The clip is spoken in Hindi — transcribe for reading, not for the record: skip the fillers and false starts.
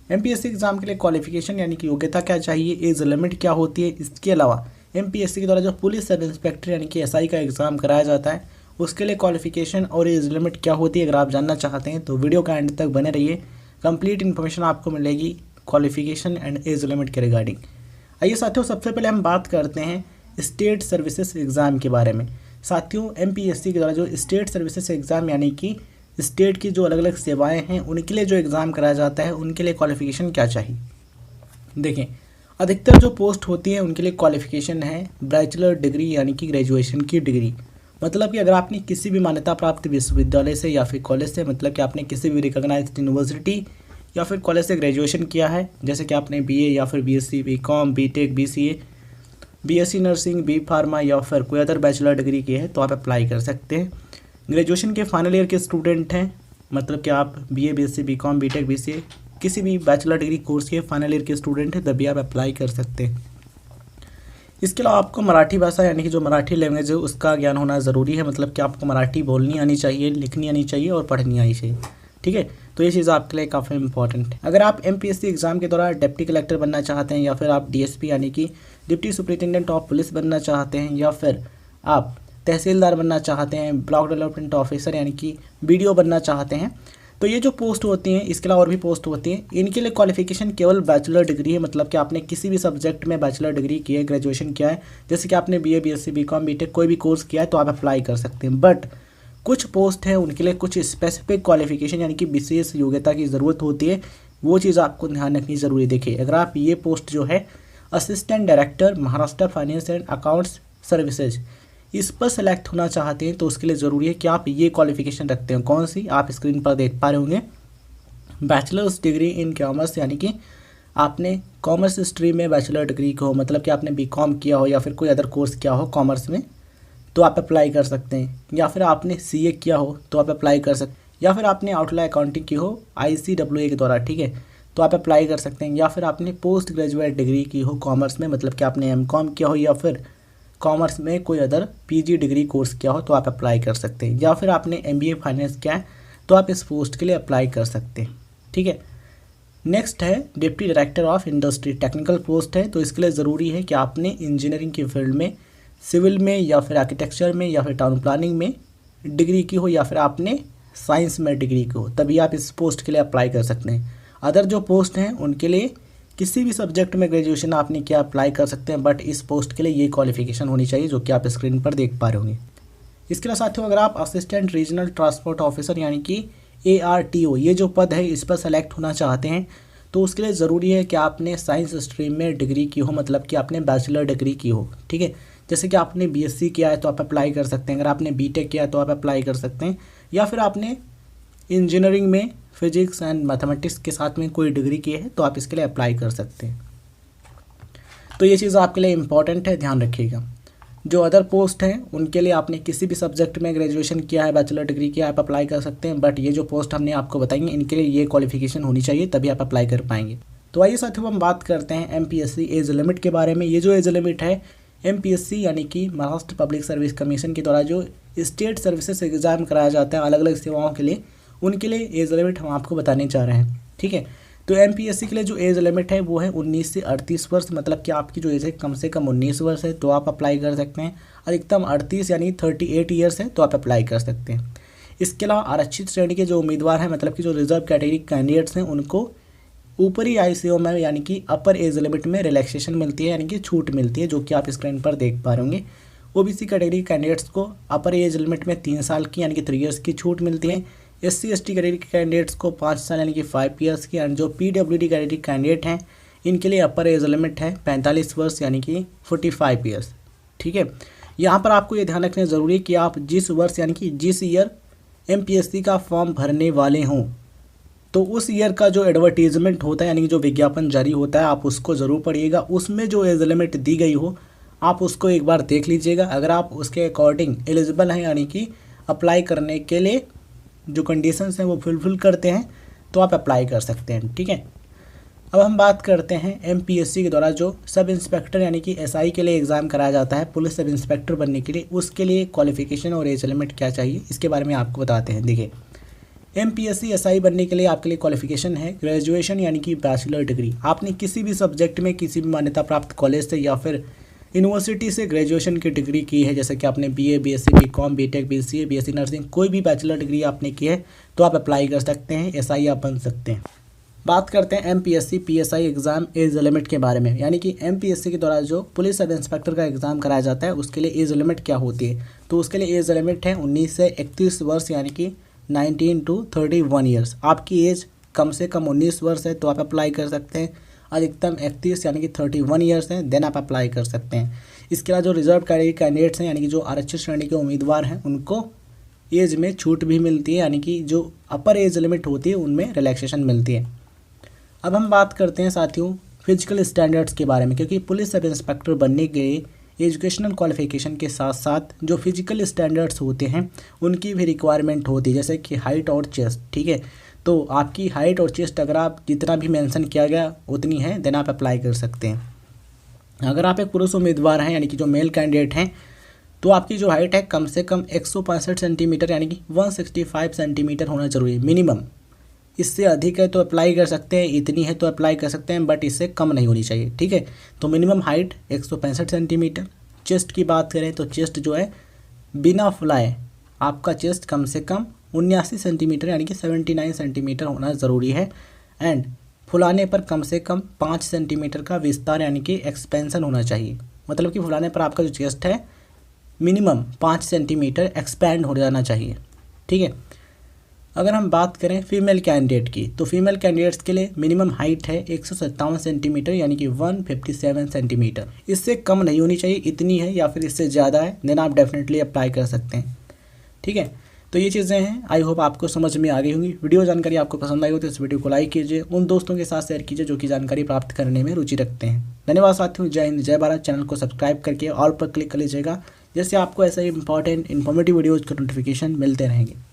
एमपीएससी एग्जाम के लिए क्वालिफिकेशन यानी कि योग्यता क्या चाहिए, एज लिमिट क्या होती है। इसके अलावा एमपीएससी के द्वारा जो पुलिस सब इंस्पेक्टर यानी कि एसआई का एग्ज़ाम कराया जाता है उसके लिए क्वालिफिकेशन और एज लिमिट क्या होती है, अगर आप जानना चाहते हैं तो वीडियो का एंड तक बने रहिए। कंप्लीट इन्फॉर्मेशन आपको मिलेगी क्वालिफिकेशन एंड एज लिमिट के रिगार्डिंग। आइए साथियों, सबसे पहले हम बात करते हैं स्टेट सर्विसेज एग्ज़ाम के बारे में। साथियों, एमपीएससी के द्वारा जो स्टेट सर्विसेज एग्ज़ाम यानी कि स्टेट की जो अलग अलग सेवाएं हैं उनके लिए जो एग्ज़ाम कराया जाता है उनके लिए क्वालिफिकेशन क्या चाहिए। देखें, अधिकतर जो पोस्ट होती है उनके लिए क्वालिफिकेशन है बैचलर डिग्री यानी कि ग्रेजुएशन की डिग्री। मतलब कि अगर आपने किसी भी मान्यता प्राप्त विश्वविद्यालय से या फिर कॉलेज से, मतलब कि आपने किसी भी रिकॉग्नाइज्ड यूनिवर्सिटी या फिर कॉलेज से ग्रेजुएशन किया है, जैसे कि आपने बीए या फिर BSc, BCom, BTech, BCA, BSc nursing, B pharma या फिर कोई अदर बैचलर डिग्री की है तो आप अप्लाई कर सकते हैं। ग्रेजुएशन के फाइनल ईयर के स्टूडेंट हैं, मतलब कि आप BA, BSc, BCom, BTech, BCA किसी भी बैचलर डिग्री कोर्स के फाइनल ईयर के स्टूडेंट हैं तभी आप अप्लाई कर सकते हैं। इसके अलावा आपको मराठी भाषा यानी कि जो मराठी लैंग्वेज है उसका ज्ञान होना ज़रूरी है, मतलब कि आपको मराठी बोलनी आनी चाहिए, लिखनी आनी चाहिए और पढ़नी आनी चाहिए। ठीक है, तो ये चीज़ आपके लिए काफ़ी इंपॉर्टेंट है। अगर आप एमपीएससी एग्ज़ाम के दौरान डिप्टी कलेक्टर बनना चाहते हैं या फिर आप डीएसपी यानी कि डिप्टी सुपरिटेंडेंट ऑफ पुलिस बनना चाहते हैं या फिर आप तहसीलदार बनना चाहते हैं, ब्लॉक डेवलपमेंट ऑफिसर यानी कि बीडीओ बनना चाहते हैं, तो ये जो पोस्ट होती हैं, इसके अलावा और भी पोस्ट होती हैं, इनके लिए क्वालिफिकेशन केवल बैचलर डिग्री है। मतलब कि आपने किसी भी सब्जेक्ट में बैचलर डिग्री की है, ग्रेजुएशन किया है, जैसे कि आपने बीए, बीएससी, बीकॉम, बीटेक कोई भी कोर्स किया है तो आप अप्लाई कर सकते हैं। बट कुछ पोस्ट है उनके लिए कुछ स्पेसिफिक क्वालिफिकेशन यानी कि विशेष योग्यता की ज़रूरत होती है, वो चीज़ आपको ध्यान रखनी ज़रूरी। देखिए, अगर आप ये पोस्ट जो है assistant director Maharashtra finance and accounts services इस पर सेलेक्ट होना चाहते हैं तो उसके लिए ज़रूरी है कि आप ये क्वालिफिकेशन रखते हैं। कौन सी, आप स्क्रीन पर देख पा रहे होंगे, बैचलर्स डिग्री इन कॉमर्स, यानी कि आपने कॉमर्स स्ट्रीम में बैचलर डिग्री को, मतलब कि आपने बीकॉम किया हो या फिर कोई अदर कोर्स किया हो कॉमर्स में तो आप अप्लाई कर सकते हैं, या फिर आपने सीए किया हो तो आप अप्लाई कर सकते हैं, या फिर आपने आउटलायर अकाउंटिंग की हो ICAA के द्वारा, ठीक है, तो आप अप्लाई कर सकते हैं, या फिर आपने पोस्ट ग्रेजुएट डिग्री की हो कॉमर्स में, मतलब कि आपने एमकॉम किया हो या फिर कॉमर्स में कोई अदर पीजी डिग्री कोर्स किया हो तो आप अप्लाई कर सकते हैं, या फिर आपने एमबीए फाइनेंस किया है तो आप इस पोस्ट के लिए अप्लाई कर सकते हैं। ठीक है, नेक्स्ट है deputy director of industry, technical post है, तो इसके लिए ज़रूरी है कि आपने इंजीनियरिंग की फील्ड में, सिविल में या फिर आर्किटेक्चर में या फिर टाउन प्लानिंग में डिग्री की हो या फिर आपने साइंस में डिग्री की हो, तभी आप इस पोस्ट के लिए अप्लाई कर सकते हैं। अदर जो पोस्ट हैं उनके लिए किसी भी सब्जेक्ट में ग्रेजुएशन आपने किया अप्लाई कर सकते हैं, बट इस पोस्ट के लिए ये क्वालिफिकेशन होनी चाहिए जो कि आप स्क्रीन पर देख पा रहे होंगे। इसके अलावा साथियों, अगर आप असिस्टेंट रीजनल ट्रांसपोर्ट ऑफिसर यानी कि ARTO ये जो पद है इस पर सेलेक्ट होना चाहते हैं तो उसके लिए ज़रूरी है कि आपने साइंस स्ट्रीम में डिग्री की हो, मतलब कि आपने बैचलर डिग्री की हो। ठीक है, जैसे कि आपने बीएससी किया है तो आप अप्लाई कर सकते हैं, अगर आपने बीटेक किया है तो आप अप्लाई कर सकते हैं, या फिर आपने इंजीनियरिंग में फिजिक्स एंड मैथमेटिक्स के साथ में कोई डिग्री की है तो आप इसके लिए अप्लाई कर सकते हैं। तो ये चीज़ आपके लिए इम्पॉर्टेंट है, ध्यान रखिएगा। जो अदर पोस्ट हैं उनके लिए आपने किसी भी सब्जेक्ट में ग्रेजुएशन किया है, बैचलर डिग्री किया है, आप अप्लाई कर सकते हैं, बट ये जो पोस्ट हमने आपको बताएंगे इनके लिए ये क्वालिफिकेशन होनी चाहिए तभी आप अप्लाई कर पाएंगे। तो आइए साथियों, हम बात करते हैं एमपीएससी एज लिमिट के बारे में। ये जो एज लिमिट है एमपीएससी यानी कि महाराष्ट्र पब्लिक सर्विस कमीशन के द्वारा जो स्टेट सर्विसेज एग्ज़ाम कराया जाता है अलग अलग सेवाओं के लिए, उनके लिए एज लिमिट हम आपको बताने जा रहे हैं। ठीक है, तो एमपीएससी के लिए जो एज लिमिट है वो है 19 से 38 वर्ष, मतलब कि आपकी जो एज है कम से कम 19 वर्ष है तो आप अप्लाई कर सकते हैं, अधिकतम 38 यानी 38 ईयर्स है तो आप अप्लाई कर सकते हैं। इसके अलावा आरक्षित श्रेणी के जो उम्मीदवार हैं, मतलब कि जो रिजर्व कैटेगरी कैंडिडेट्स हैं, उनको ऊपरी आईसीओ में यानी कि अपर एज लिमिट में रिलैक्सेशन मिलती है, यानी कि छूट मिलती है, जो कि आप स्क्रीन पर देख पा रहे होंगे। ओबीसी कैटेगरी कैंडिडेट्स को अपर एज लिमिट में 3 साल की यानी कि 3 ईयर्स की छूट मिलती है। SC ST कैटेगरी कैंडिडेट्स को 5 साल यानी कि 5 ईयर्स की, एंड जो PWD कैटेगरी कैंडिडेट हैं इनके लिए अपर एज लिमिट है 45 वर्ष यानी कि 45 ईयर्स। ठीक है, यहाँ पर आपको ये ध्यान रखना ज़रूरी है कि आप जिस वर्ष यानी कि जिस ईयर एमपीएससी का फॉर्म भरने वाले हों तो उस ईयर का जो एडवर्टीजमेंट होता है यानी कि जो विज्ञापन जारी होता है आप उसको ज़रूर पढ़िएगा। उसमें जो एज लिमिट दी गई हो आप उसको एक बार देख लीजिएगा। अगर आप उसके अकॉर्डिंग एलिजिबल हैं यानी कि अप्लाई करने के लिए जो कंडीशंस हैं वो फुलफिल करते हैं तो आप अप्लाई कर सकते हैं। ठीक है, अब हम बात करते हैं एमपीएससी के द्वारा जो सब इंस्पेक्टर यानी कि एसआई के लिए एग्ज़ाम कराया जाता है पुलिस सब इंस्पेक्टर बनने के लिए, उसके लिए क्वालिफिकेशन और एज लिमिट क्या चाहिए इसके बारे में आपको बताते हैं। देखिए, MPSC SI बनने के लिए आपके लिए क्वालिफिकेशन है ग्रेजुएशन यानी कि बैचलर डिग्री। आपने किसी भी सब्जेक्ट में किसी भी मान्यता प्राप्त कॉलेज से या फिर यूनिवर्सिटी से ग्रेजुएशन की डिग्री की है, जैसे कि आपने BA BSc BCom BTech BCA BSc nursing कोई भी बैचलर डिग्री आपने की है तो आप अप्लाई कर सकते हैं, SI आप बन सकते हैं। बात करते हैं MPSC PSI exam age limit के बारे में, यानी कि MPSC के द्वारा जो पुलिस सब इंस्पेक्टर का एग्ज़ाम कराया जाता है उसके लिए एज लिमिट क्या होती है। तो उसके लिए एज लिमिट है 19 से 31 वर्ष, यानी कि 19 to 31 ईयर्स। आपकी एज कम से कम 19 वर्ष है तो आप अप्लाई कर सकते हैं, अधिकतम 31 यानी कि 31 ईयर्स हैं देन आप अप्लाई कर सकते हैं। इसके अलावा जो रिजर्व कैटेगरी कैंडिडेट्स हैं यानी कि जो आरक्षित श्रेणी के उम्मीदवार हैं उनको एज में छूट भी मिलती है, यानी कि जो अपर एज लिमिट होती है उनमें रिलैक्सेशन मिलती है। अब हम बात करते हैं साथियों फिजिकल स्टैंडर्ड्स के बारे में, क्योंकि पुलिस सब इंस्पेक्टर बनने के लिए एजुकेशनल क्वालिफिकेशन के साथ साथ जो फिजिकल स्टैंडर्ड्स होते हैं उनकी भी रिक्वायरमेंट होती है, जैसे कि हाइट और चेस्ट। ठीक है, तो आपकी हाइट और चेस्ट अगर आप जितना भी मेंशन किया गया उतनी है देन आप अप्लाई कर सकते हैं। अगर आप एक पुरुष उम्मीदवार हैं यानी कि जो मेल कैंडिडेट हैं तो आपकी जो हाइट है कम से कम 165 सेंटीमीटर यानी कि 165 सेंटीमीटर होना जरूरी है मिनिमम। इससे अधिक है तो अप्लाई कर सकते हैं, इतनी है तो अप्लाई कर सकते हैं, बट इससे कम नहीं होनी चाहिए। ठीक है, तो मिनिमम हाइट 165 सेंटीमीटर। चेस्ट की बात करें तो चेस्ट जो है बिना फुलाए आपका चेस्ट कम से कम 79 सेंटीमीटर यानी कि 79 सेंटीमीटर होना ज़रूरी है। एंड फुलाने पर कम से कम 5 सेंटीमीटर का विस्तार यानी कि एक्सपेंशन होना चाहिए, मतलब कि फुलाने पर आपका जो चेस्ट है मिनिमम 5 सेंटीमीटर एक्सपैंड हो जाना चाहिए। ठीक है, अगर हम बात करें फीमेल कैंडिडेट की तो फीमेल कैंडिडेट्स के लिए मिनिमम हाइट है 157 सेंटीमीटर यानी कि 157 सेंटीमीटर। इससे कम नहीं होनी चाहिए, इतनी है या फिर इससे ज़्यादा है देन आप डेफिनेटली अप्लाई कर सकते हैं। ठीक है, तो ये चीज़ें हैं, आई होप आपको समझ में आ गई होंगी। वीडियो जानकारी आपको पसंद आई हो तो इस वीडियो को लाइक कीजिए, उन दोस्तों के साथ शेयर कीजिए जो कि जानकारी प्राप्त करने में रुचि रखते हैं। धन्यवाद साथियों, जय हिंद जय भारत। चैनल को सब्सक्राइब करके ऑल पर क्लिक कर लीजिएगा, जिससे आपको ऐसे इंपॉर्टेंट इन्फॉर्मेटिव वीडियोज़ का नोटिफिकेशन मिलते रहेंगे।